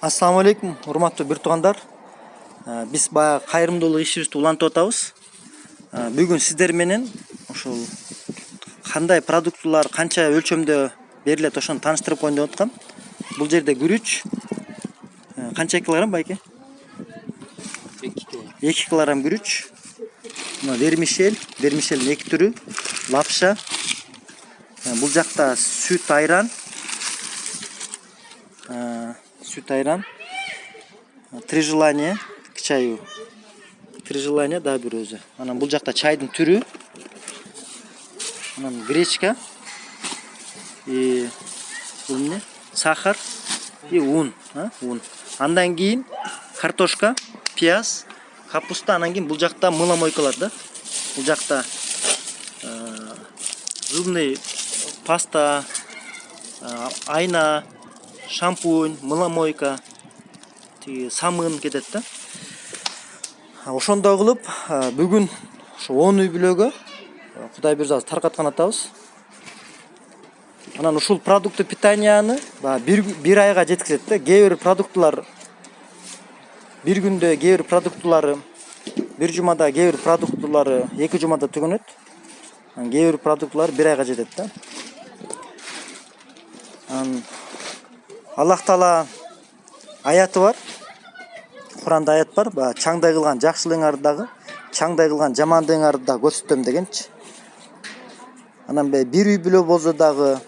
Assalamu alaikum, урматтуу бир туугандар. Биз баягы кайрымдуулук ишибизди улантып атабыз. Бүгүн сиздер менен ушул кандай продуктулар канча өлчөмдө берилет ошону тааныштырып коеюн деп аткам. Бул жерде күрүч канча килограмм байке? 2 килограмм күрүч. Мына вермишелдин эки түрү, лапша. Бул жакта сүт айран. Три желания к чаю. Три желания да бир өзү. Анан бул жакта чайдын түрү. Анан гречка. Бул эмне? Сахар и ун, ун. Андан кийин картошка, пияз, капуста, анан кийин бул жакта мыломойкалар да. Бул жакта зубный паста, айна, шампунь, мыломойка, самын кетет да. Ошондой кылып, бүгүн ошо 10 үй бүлөгө Кудай буйрса таркаткан атабыз. Анан ушул продукты питанияны бир айга жеткизет да. Кээ бир продуктулар бир күндө, кээ бир продуктулары бир жумада, кээ бир продуктулары 2 жумада түгөнөт. Кээ бир продуктулар бир айга жетет да. Аллах Таала аяты бар. Куранда аят бар. Чаңдай кылган жакшылыгыңарды дагы, чаңдай кылган жамандыгыңарды да көрсөтөм дегенчи. Анан бир үй бүлө болсо дагы,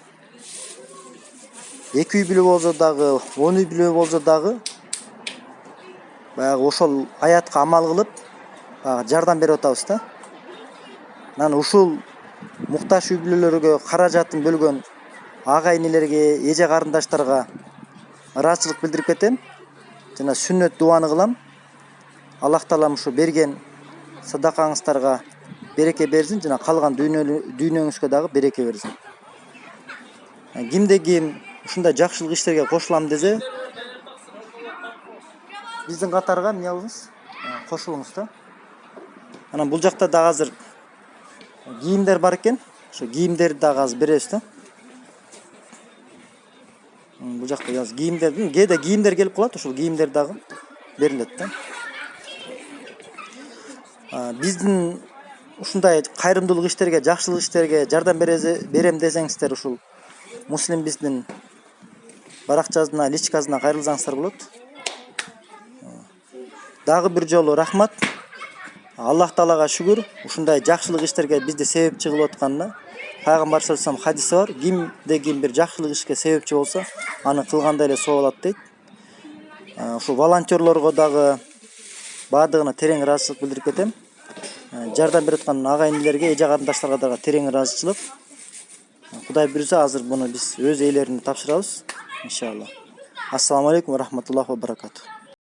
2 үй бүлө болсо дагы, 10 үй бүлө болсо дагы баягы ошол аятка амал кылып, жардам берип атабыз да. Анан ушул муктаж үй бүлөлөргө каражатын бөлгөн ага инелерге, эже карындаштарга ыраазычылык билдирип кетем. Жана сүннөт дуаны кылам. Аллах Таалам ушу берген садакаңыздарга береке берсин, жана калган дүйнөңүзгө дагы береке берсин. Кимде ким ушундай жакшылык иштерге кошулам десе, биздин катарга эмне кылыңыз? Кошулуңуз да. Анан бул жакта дагы азыр кийимдер бар экен. Ошо кийимдерди дагы азыр беребиз да. Бул жакта кийимдердин, кээде кийимдер келип калат, ошол кийимдер дагы берилет да. Биздин ушундай кайрымдуулук иштерге, жакшылык иштерге жардам берем десеңиздер, ушул Муслим биздин баракчасына, личкасына кайрылсаңыздар болот. Дагы бир жолу рахмат. Аллах Таалага шүгүр, ушундай жакшылык иштерге бизди себепчи кылып атканына. Пайгамбар саллаллаху алейхи хадиси бар. Кимде ким бир жакшылык ишке себепчи болсо, аны кылгандай эле соо алат дейт. Ушул волонтерлорго дагы баардыгына терең ыраазычылык билдирип кетем. Жардам берип аткан ага-инелерге, эже карындаштарга дагы терең ыраазычылык. Кудай буйрса азыр буну биз өз ээлерине тапшырабыз, иншалла. Ассаламу алейкум ва рахматуллахи ва баракатух.